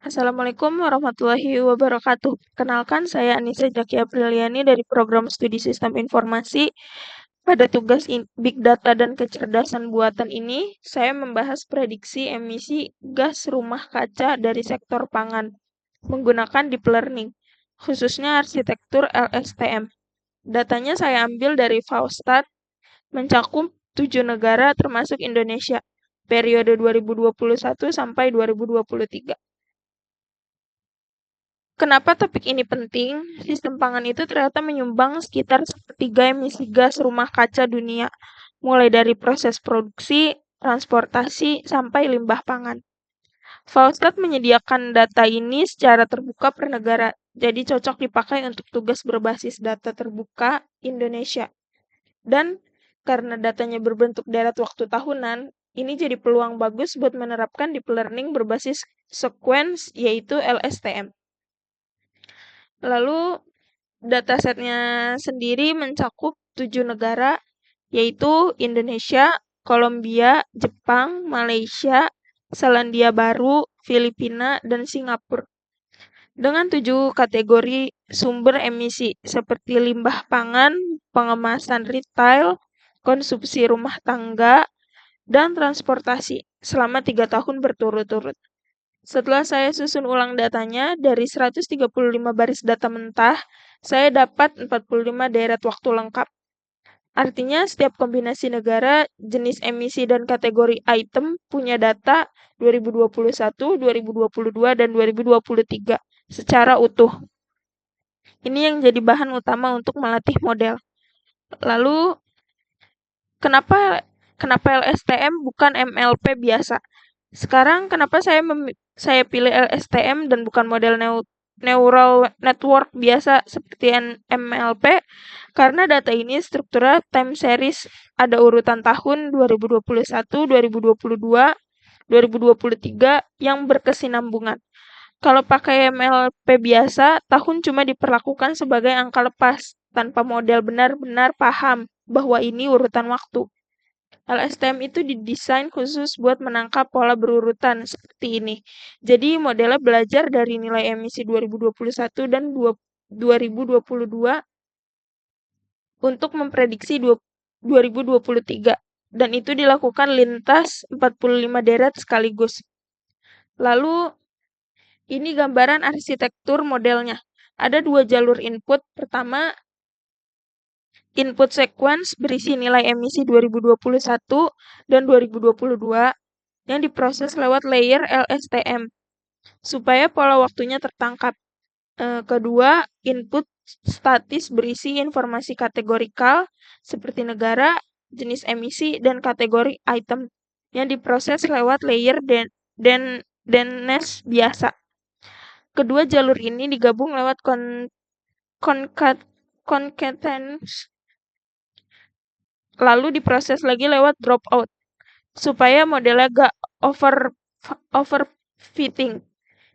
Assalamualaikum warahmatullahi wabarakatuh. Kenalkan, saya Anissa Jaki Apriliani dari Program Studi Sistem Informasi. Pada tugas Big Data dan Kecerdasan Buatan ini, saya membahas prediksi emisi gas rumah kaca dari sektor pangan menggunakan deep learning, khususnya arsitektur LSTM. Datanya saya ambil dari Faustat, mencakup 7 negara termasuk Indonesia, periode 2021 sampai 2023. Kenapa topik ini penting? Sistem pangan itu ternyata menyumbang sekitar sepertiga emisi gas rumah kaca dunia, mulai dari proses produksi, transportasi, sampai limbah pangan. Faustat menyediakan data ini secara terbuka per negara, jadi cocok dipakai untuk tugas berbasis data terbuka Indonesia. Dan karena datanya berbentuk deret waktu tahunan, ini jadi peluang bagus buat menerapkan deep learning berbasis sequence, yaitu LSTM. Lalu datasetnya sendiri mencakup 7 negara, yaitu Indonesia, Kolombia, Jepang, Malaysia, Selandia Baru, Filipina, dan Singapura. Dengan 7 kategori sumber emisi seperti limbah pangan, pengemasan retail, konsumsi rumah tangga, dan transportasi selama 3 tahun berturut-turut. Setelah saya susun ulang datanya, dari 135 baris data mentah, saya dapat 45 deret waktu lengkap. Artinya, setiap kombinasi negara, jenis emisi dan kategori item punya data 2021, 2022, dan 2023 secara utuh. Ini yang jadi bahan utama untuk melatih model. Lalu, kenapa LSTM bukan MLP biasa? Sekarang kenapa saya pilih LSTM dan bukan model neural network biasa seperti MLP? Karena data ini strukturnya time series, ada urutan tahun 2021, 2022, 2023 yang berkesinambungan. Kalau pakai MLP biasa, tahun cuma diperlakukan sebagai angka lepas, tanpa model benar-benar paham bahwa ini urutan waktu. LSTM itu didesain khusus buat menangkap pola berurutan seperti ini. Jadi modelnya belajar dari nilai emisi 2021 dan 2022 untuk memprediksi 2023. Dan itu dilakukan lintas 45 deret sekaligus. Lalu ini gambaran arsitektur modelnya. Ada 2 jalur input. Pertama, input sequence berisi nilai emisi 2021 dan 2022 yang diproses lewat layer LSTM supaya pola waktunya tertangkap. Kedua, input statis berisi informasi kategorikal seperti negara, jenis emisi, dan kategori item yang diproses lewat layer DNS biasa. Kedua jalur ini digabung lewat concatenation lalu diproses lagi lewat dropout supaya modelnya gak overfitting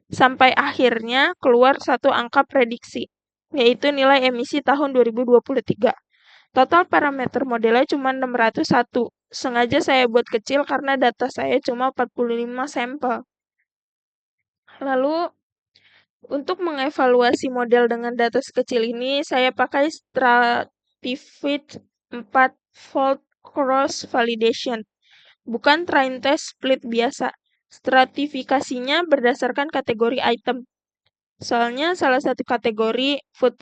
sampai akhirnya keluar satu angka prediksi, yaitu nilai emisi tahun 2023. Total parameter modelnya cuma 601. Sengaja saya buat kecil karena data saya cuma 45 sampel. Lalu untuk mengevaluasi model dengan data sekecil ini, saya pakai Stratifit 4 fold cross validation, bukan train test split biasa. Stratifikasinya berdasarkan kategori item. Soalnya salah satu kategori food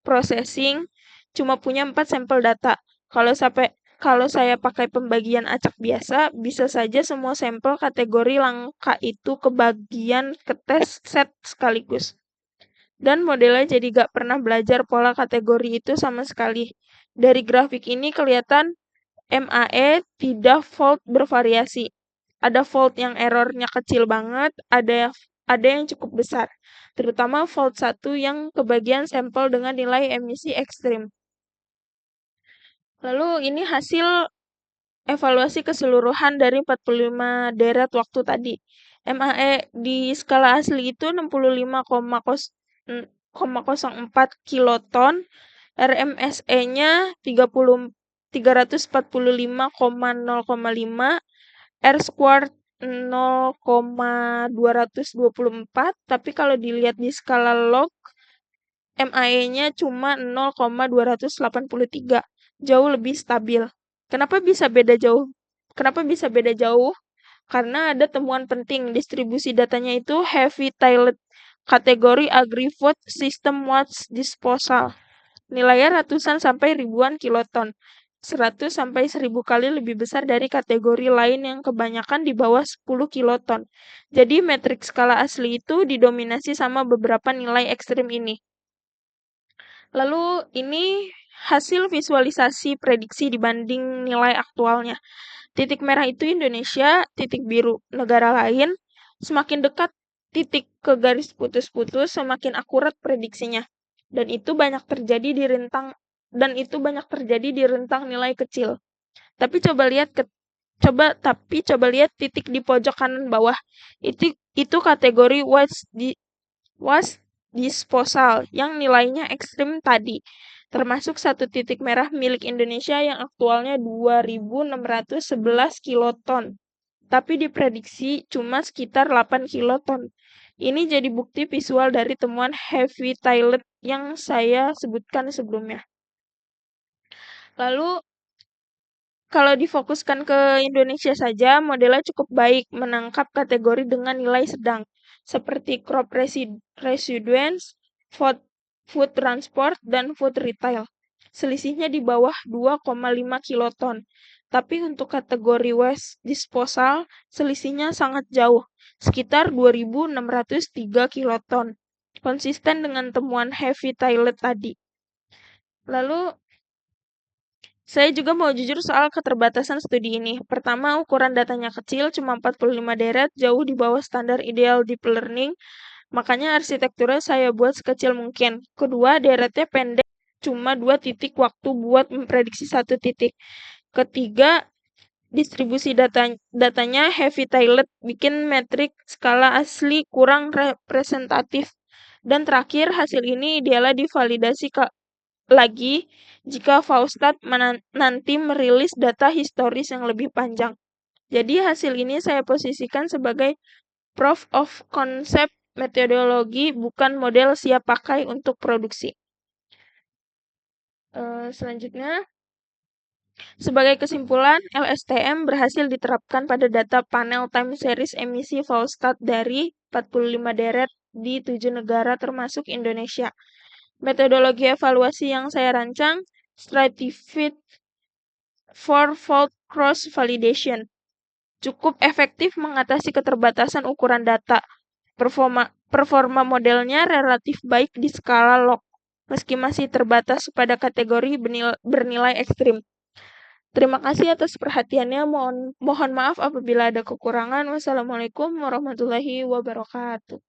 processing cuma punya 4 sampel data. Kalau saya pakai pembagian acak biasa, bisa saja semua sampel kategori langka itu kebagian ke tes set sekaligus. Dan modelnya jadi gak pernah belajar pola kategori itu sama sekali. Dari grafik ini kelihatan MAE tidak fault bervariasi. Ada fault yang errornya kecil banget, ada yang cukup besar. Terutama fault 1 yang kebagian sampel dengan nilai emisi ekstrim. Lalu ini hasil evaluasi keseluruhan dari 45 deret waktu tadi. MAE di skala asli itu 65,04 kiloton, RMSE-nya 345,0,5, R squared 0,224, tapi kalau dilihat di skala log, MAE-nya cuma 0,283, jauh lebih stabil. Kenapa bisa beda jauh? Kenapa bisa beda jauh? Karena ada temuan penting, distribusi datanya itu heavy tiled, kategori agri-food system waste disposal. Nilainya ratusan sampai ribuan kiloton, 100 sampai 1000 kali lebih besar dari kategori lain yang kebanyakan di bawah 10 kiloton. Jadi metrik skala asli itu didominasi sama beberapa nilai ekstrim ini. Lalu ini hasil visualisasi prediksi dibanding nilai aktualnya. Titik merah itu Indonesia, titik biru negara lain. Semakin dekat titik ke garis putus-putus, semakin akurat prediksinya. Dan itu banyak terjadi di rentang nilai kecil. Tapi coba lihat titik di pojok kanan bawah. Itu kategori waste disposal yang nilainya ekstrim tadi, termasuk satu titik merah milik Indonesia yang aktualnya 2.611 kiloton, tapi diprediksi cuma sekitar 8 kiloton. Ini jadi bukti visual dari temuan heavy tiled yang saya sebutkan sebelumnya. Lalu kalau difokuskan ke Indonesia saja, modelnya cukup baik menangkap kategori dengan nilai sedang, seperti crop residues, food transport, dan food retail. Selisihnya di bawah 2,5 kiloton. Tapi untuk kategori waste disposal, selisihnya sangat jauh, sekitar 2.603 kiloton. Konsisten dengan temuan heavy tiled tadi. Lalu saya juga mau jujur soal keterbatasan studi ini. Pertama, ukuran datanya kecil, cuma 45 deret, jauh di bawah standar ideal deep learning, makanya arsitekturnya saya buat sekecil mungkin. Kedua, deretnya pendek, cuma 2 titik waktu buat memprediksi 1 titik. Ketiga, distribusi datanya heavy tiled, bikin metrik skala asli kurang representatif. Dan terakhir, hasil ini idealnya divalidasi lagi jika Faustat nanti merilis data historis yang lebih panjang. Jadi hasil ini saya posisikan sebagai proof of concept metodologi, bukan model siap pakai untuk produksi. Selanjutnya, sebagai kesimpulan, LSTM berhasil diterapkan pada data panel time series emisi Faustat dari 45 deret di 7 negara termasuk Indonesia. Metodologi evaluasi yang saya rancang, Stratified Four-Fold Cross-Validation, cukup efektif mengatasi keterbatasan ukuran data. Performa modelnya relatif baik di skala log, meski masih terbatas pada kategori bernilai ekstrim. Terima kasih atas perhatiannya. Mohon maaf apabila ada kekurangan. Wassalamualaikum warahmatullahi wabarakatuh.